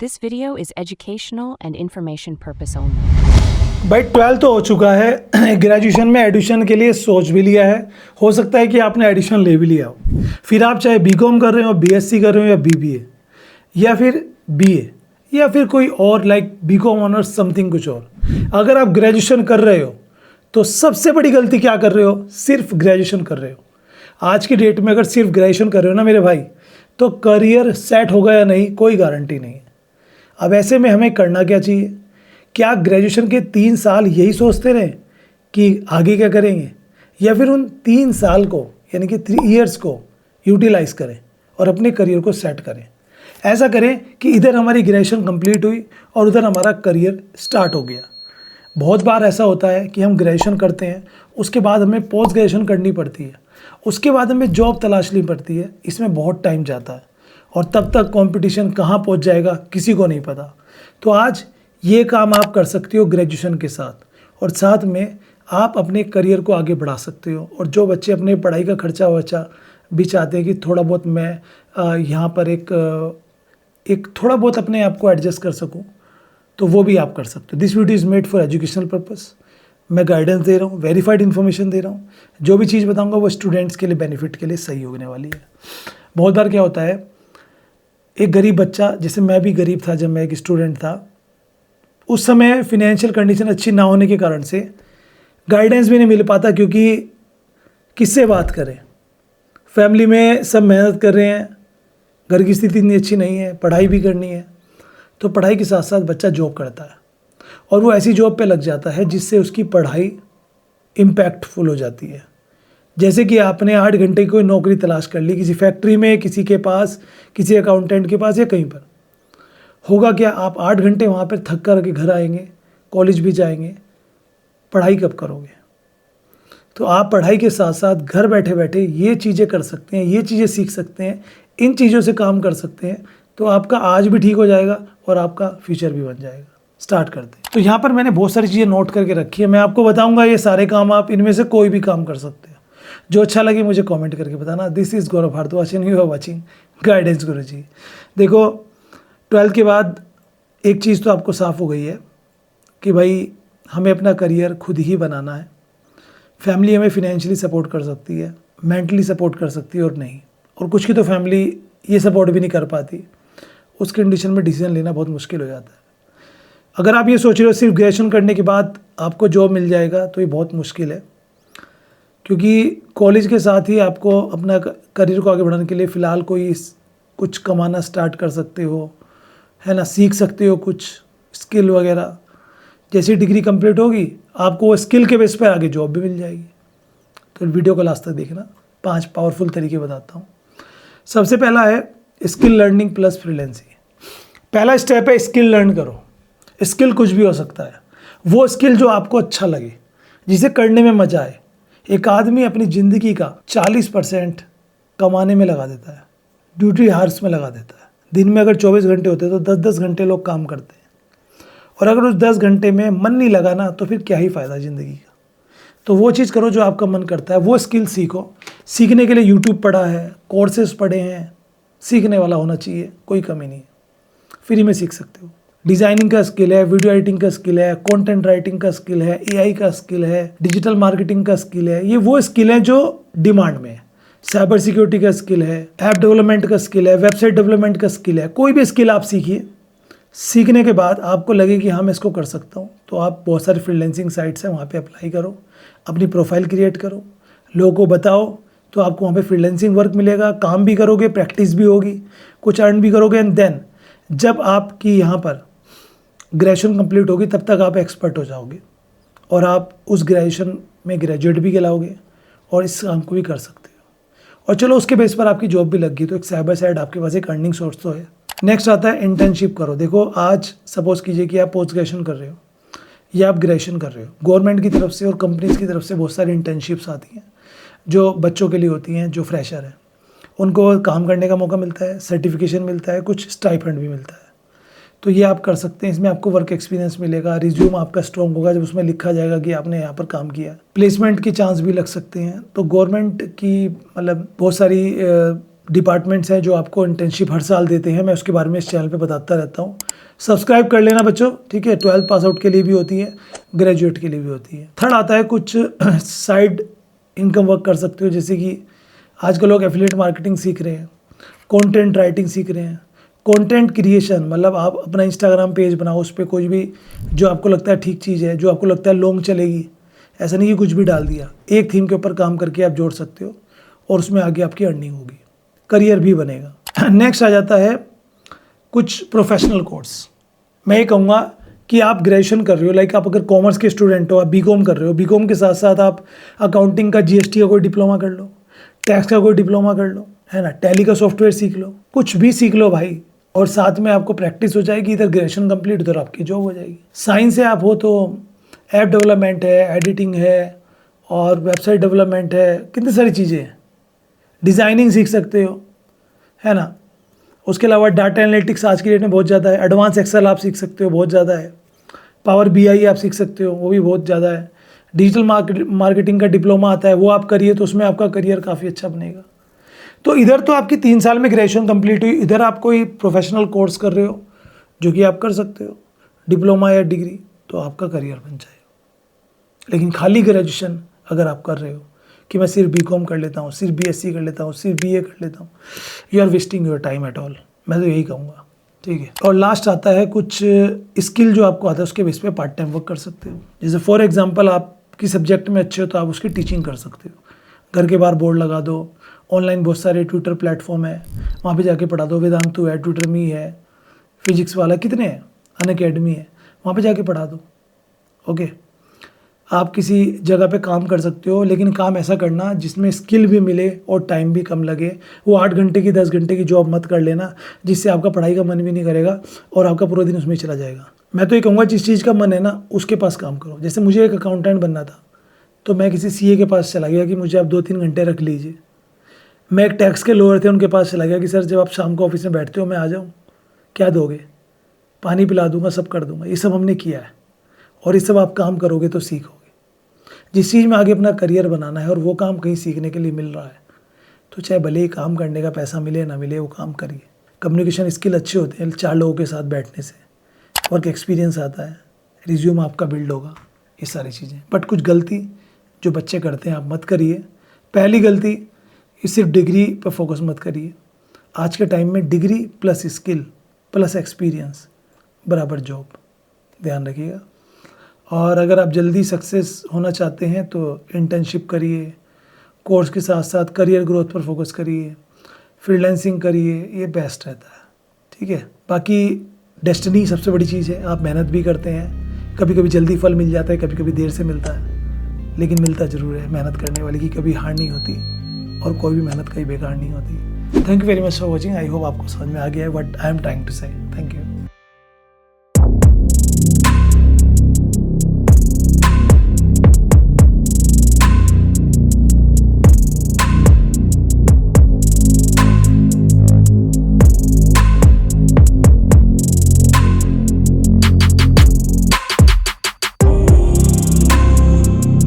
This video is educational and information purpose only. भाई 12 तो हो चुका है, ग्रेजुएशन में एडिशन के लिए सोच भी लिया है। हो सकता है कि आपने एडिशन ले भी लिया हो, फिर आप चाहे बीकॉम कर रहे हो, बीएससी कर रहे हो या बीबीए या फिर बीए या फिर कोई और लाइक बीकॉम ऑनर्स समथिंग कुछ और। अगर आप ग्रेजुएशन कर रहे हो तो सबसे बड़ी गलती क्या कर रहे हो, सिर्फ ग्रेजुएशन कर रहे हो। आज की डेट में अगर सिर्फ ग्रेजुएशन कर रहे हो ना मेरे भाई, तो करियर सेट होगा या नहीं कोई गारंटी नहीं है। अब ऐसे में हमें करना क्या चाहिए, क्या ग्रेजुएशन के 3 साल यही सोचते रहें कि आगे क्या करेंगे, या फिर उन 3 साल को यानी कि 3 इयर्स को यूटिलाइज़ करें और अपने करियर को सेट करें। ऐसा करें कि इधर हमारी ग्रेजुएशन कंप्लीट हुई और उधर हमारा करियर स्टार्ट हो गया। बहुत बार ऐसा होता है कि हम ग्रेजुएशन करते हैं, उसके बाद हमें पोस्ट ग्रेजुएशन करनी पड़ती है, उसके बाद हमें जॉब तलाशनी पड़ती है। इसमें बहुत टाइम जाता है और तब तक कंपटीशन कहाँ पहुँच जाएगा किसी को नहीं पता। तो आज ये काम आप कर सकते हो ग्रेजुएशन के साथ, और साथ में आप अपने करियर को आगे बढ़ा सकते हो। और जो बच्चे अपने पढ़ाई का खर्चा वर्चा भी चाहते हैं कि थोड़ा बहुत मैं यहाँ पर एक थोड़ा बहुत अपने आप को एडजस्ट कर सकूँ, तो वो भी आप कर सकते हो। This video is made for educational purpose. मैं गाइडेंस दे रहा हूँ, वेरीफाइड इन्फॉर्मेशन दे रहा हूँ। जो भी चीज़ बताऊँगा वो स्टूडेंट्स के लिए बेनिफिट के लिए सही होने वाली है। बहुत बार क्या होता है, एक गरीब बच्चा, जैसे मैं भी गरीब था जब मैं एक स्टूडेंट था, उस समय फिनेंशियल कंडीशन अच्छी ना होने के कारण से गाइडेंस भी नहीं मिल पाता, क्योंकि किससे बात करें। फैमिली में सब मेहनत कर रहे हैं, घर की स्थिति इतनी अच्छी नहीं है, पढ़ाई भी करनी है, तो पढ़ाई के साथ साथ बच्चा जॉब करता है और वो ऐसी जॉब पे लग जाता है जिससे उसकी पढ़ाई इम्पैक्टफुल हो जाती है। जैसे कि आपने 8 घंटे की कोई नौकरी तलाश कर ली किसी फैक्ट्री में, किसी के पास, किसी अकाउंटेंट के पास या कहीं पर। होगा क्या, आप 8 घंटे वहाँ पर थक कर के घर आएंगे, कॉलेज भी जाएंगे, पढ़ाई कब करोगे। तो आप पढ़ाई के साथ साथ घर बैठे बैठे ये चीज़ें कर सकते हैं, ये चीज़ें सीख सकते हैं, इन चीज़ों से काम कर सकते हैं, तो आपका आज भी ठीक हो जाएगा और आपका फ्यूचर भी बन जाएगा। स्टार्ट करते हैं। तो यहाँ पर मैंने बहुत सारी चीज़ें नोट करके रखी है, मैं आपको बताऊँगा ये सारे काम, आप इनमें से कोई भी काम कर सकते हो। जो अच्छा लगे मुझे कमेंट करके बताना। This is Gaurav Bhardwaj and you are watching guidance Guruji. देखो, 12th के बाद एक चीज़ तो आपको साफ़ हो गई है कि भाई हमें अपना करियर खुद ही बनाना है। फैमिली हमें फिनेंशियली सपोर्ट कर सकती है, मेंटली सपोर्ट कर सकती है और नहीं, और कुछ की तो फैमिली ये सपोर्ट भी नहीं कर पाती। उस कंडीशन में डिसीजन लेना बहुत मुश्किल हो जाता है। अगर आप ये सोच रहे हो सिर्फ ग्रेजुएशन करने के बाद आपको जॉब मिल जाएगा, तो ये बहुत मुश्किल है, क्योंकि कॉलेज के साथ ही आपको अपना करियर को आगे बढ़ाने के लिए फ़िलहाल कोई कुछ कमाना स्टार्ट कर सकते हो, है ना, सीख सकते हो कुछ स्किल वगैरह। जैसी डिग्री कंप्लीट होगी आपको वो स्किल के बेस पर आगे जॉब भी मिल जाएगी। तो वीडियो को लास्ट तक देखना, 5 पावरफुल तरीके बताता हूँ। सबसे पहला है स्किल लर्निंग प्लस फ्रीलांसिंग। पहला स्टेप है स्किल लर्न करो। स्किल कुछ भी हो सकता है, वो स्किल जो आपको अच्छा लगे, जिसे करने में मज़ा आए। एक आदमी अपनी ज़िंदगी का 40% कमाने में लगा देता है, ड्यूटी हार्स में लगा देता है। दिन में अगर 24 घंटे होते हैं तो 10-10 घंटे लोग काम करते हैं, और अगर उस 10 घंटे में मन नहीं लगाना तो फिर क्या ही फ़ायदा ज़िंदगी का। तो वो चीज़ करो जो आपका मन करता है, वो स्किल सीखो। सीखने के लिए यूट्यूब पढ़ा है, कोर्सेज पढ़े हैं, सीखने वाला होना चाहिए, कोई कमी नहीं है, फ्री में सीख सकते हो। डिज़ाइनिंग का स्किल है, वीडियो एडिटिंग का स्किल है, कंटेंट राइटिंग का स्किल है, एआई का स्किल है, डिजिटल मार्केटिंग का स्किल है। ये वो स्किल है जो डिमांड में है। साइबर सिक्योरिटी का स्किल है, ऐप डेवलपमेंट का स्किल है, वेबसाइट डेवलपमेंट का स्किल है। कोई भी स्किल आप सीखिए। सीखने के बाद आपको लगे कि हाँ मैं इसको कर सकता हूँ, तो आप बहुत सारे फ्रीलांसिंग साइट्स हैं, वहाँ पे अप्लाई करो, अपनी प्रोफाइल क्रिएट करो, लोगों को बताओ, तो आपको वहाँ पे फ्रीलांसिंग वर्क मिलेगा। काम भी करोगे, प्रैक्टिस भी होगी, कुछ अर्न भी करोगे, एंड देन जब आपकी यहाँ पर ग्रेजुएशन कंप्लीट होगी तब तक आप एक्सपर्ट हो जाओगे और आप उस ग्रेजुएशन में ग्रेजुएट भी कहलाओगे और इस काम को भी कर सकते हो। और चलो उसके बेस पर आपकी जॉब भी लग गई, तो एक साइड बाय साइड आपके पास एक अर्निंग सोर्स तो है। नेक्स्ट आता है इंटर्नशिप करो। देखो, आज सपोज कीजिए कि आप पोस्ट ग्रेजुएशन कर रहे हो या आप ग्रेजुएशन कर रहे हो, गवर्नमेंट की तरफ से और कंपनीज़ की तरफ से बहुत सारी इंटर्नशिप्स आती हैं जो बच्चों के लिए होती हैं, जो फ्रेशर हैं उनको काम करने का मौका मिलता है, सर्टिफिकेशन मिलता है, कुछ स्टाइपेंड भी मिलता है। तो ये आप कर सकते हैं। इसमें आपको वर्क एक्सपीरियंस मिलेगा, रिज्यूम आपका स्ट्रॉन्ग होगा जब उसमें लिखा जाएगा कि आपने यहाँ पर काम किया। प्लेसमेंट के चांस भी लग सकते हैं। तो गवर्नमेंट की मतलब बहुत सारी डिपार्टमेंट्स हैं जो आपको इंटर्नशिप हर साल देते हैं, मैं उसके बारे में इस चैनल पे बताता रहता हूँ। सब्सक्राइब कर लेना बच्चों, ठीक है। 12th पास आउट के लिए भी होती है, ग्रेजुएट के लिए भी होती है। थर्ड आता है कुछ साइड इनकम वर्क कर सकते हो, जैसे कि आजकल लोग एफिलिएट मार्केटिंग सीख रहे हैं, कंटेंट राइटिंग सीख रहे हैं, कंटेंट क्रिएशन, मतलब आप अपना इंस्टाग्राम पेज बनाओ, उस पर कुछ भी जो आपको लगता है ठीक चीज़ है, जो आपको लगता है लॉन्ग चलेगी, ऐसा नहीं कि कुछ भी डाल दिया, एक थीम के ऊपर काम करके आप जोड़ सकते हो और उसमें आगे आपकी अर्निंग होगी, करियर भी बनेगा। नेक्स्ट आ जाता है कुछ प्रोफेशनल कोर्स। मैं ये कहूँगा कि आप ग्रेजुएशन कर रहे हो, लाइक आप अगर कॉमर्स के स्टूडेंट हो, आप बीकॉम कर रहे हो, बीकॉम के साथ साथ आप अकाउंटिंग का जीएसटी का कोई डिप्लोमा कर लो, टैक्स का कोई डिप्लोमा कर लो, है ना, टैली का सॉफ्टवेयर सीख लो, कुछ भी सीख लो भाई, और साथ में आपको प्रैक्टिस हो जाएगी, इधर ग्रेजुएशन कंप्लीट, उधर आपकी जॉब हो जाएगी। साइंस से आप हो तो ऐप डेवलपमेंट है, एडिटिंग है, और वेबसाइट डेवलपमेंट है, कितनी सारी चीज़ें हैं, डिज़ाइनिंग सीख सकते हो, है ना। उसके अलावा डाटा एनालिटिक्स आज की डेट में बहुत ज़्यादा है, एडवांस एक्सेल आप सीख सकते हो, बहुत ज़्यादा है, पावर बीआई आप सीख सकते हो, वो भी बहुत ज़्यादा है, डिजिटल मार्केटिंग का डिप्लोमा आता है, वो आप करिए तो उसमें आपका करियर काफ़ी अच्छा बनेगा। तो इधर तो आपकी 3 साल में ग्रेजुएशन कंप्लीट हुई, इधर आप कोई प्रोफेशनल कोर्स कर रहे हो जो कि आप कर सकते हो, डिप्लोमा या डिग्री, तो आपका करियर बन जाएगा। लेकिन खाली ग्रेजुएशन अगर आप कर रहे हो कि मैं सिर्फ बीकॉम कर लेता हूँ, सिर्फ बीएससी कर लेता हूँ, सिर्फ बीए कर लेता हूँ, you are wasting your time at all, मैं तो यही कहूँगा, ठीक है। और लास्ट आता है कुछ स्किल जो आपको आता है उसके बेस पे पार्ट टाइम वर्क कर सकते हो। जैसे फॉर एग्जांपल आप किसी सब्जेक्ट में अच्छे हो तो आप उसकी टीचिंग कर सकते हो, घर के बाहर बोर्ड लगा दो, ऑनलाइन बहुत सारे ट्विटर प्लेटफॉर्म है, वहाँ पे जाके पढ़ा दो, वेदांतु है, ट्विटर मी है, फिजिक्स वाला कितने हैं, अनअकैडमी है, वहाँ पे जाके पढ़ा दो, ओके। आप किसी जगह पे काम कर सकते हो, लेकिन काम ऐसा करना जिसमें स्किल भी मिले और टाइम भी कम लगे। वो 8 घंटे की 10 घंटे की जॉब मत कर लेना जिससे आपका पढ़ाई का मन भी नहीं करेगा और आपका पूरा दिन उसमें चला जाएगा। मैं तो ये कहूँगा जिस चीज़ का मन है ना उसके पास काम करो। जैसे मुझे एक अकाउंटेंट बनना था तो मैं किसी सीए के पास चला गया कि मुझे आप 2-3 घंटे रख लीजिए। मैं एक टैक्स के लॉयर थे, उनके पास चला गया कि सर जब आप शाम को ऑफिस में बैठते हो मैं आ जाऊँ, क्या दोगे, पानी पिला दूंगा, सब कर दूंगा। ये सब हमने किया है और ये सब आप काम करोगे तो सीखोगे। जिस चीज़ में आगे अपना करियर बनाना है और वो काम कहीं सीखने के लिए मिल रहा है तो चाहे भले ही काम करने का पैसा मिले ना मिले वो काम करिए। कम्युनिकेशन स्किल अच्छे होते हैं 4 लोगों के साथ बैठने से, वर्क एक्सपीरियंस आता है, रिज्यूम आपका बिल्ड होगा, ये सारी चीज़ें। बट कुछ गलती जो बच्चे करते हैं आप मत करिए। पहली गलती, सिर्फ डिग्री पर फोकस मत करिए। आज के टाइम में degree plus skill plus experience बराबर जॉब, ध्यान रखिएगा। और अगर आप जल्दी सक्सेस होना चाहते हैं तो इंटर्नशिप करिए, कोर्स के साथ साथ करियर ग्रोथ पर फोकस करिए, फ्रीलांसिंग करिए, ये बेस्ट रहता है, ठीक है। बाकी डेस्टिनी सबसे बड़ी चीज़ है, आप मेहनत भी करते हैं, कभी कभी जल्दी फल मिल जाता है, कभी कभी देर से मिलता है, लेकिन मिलता ज़रूर है। मेहनत करने वाले की कभी हार नहीं होती और कोई भी मेहनत कहीं बेकार नहीं होती। Thank you very much for watching. I hope आपको समझ में आ गया है what I am trying to say. Thank you.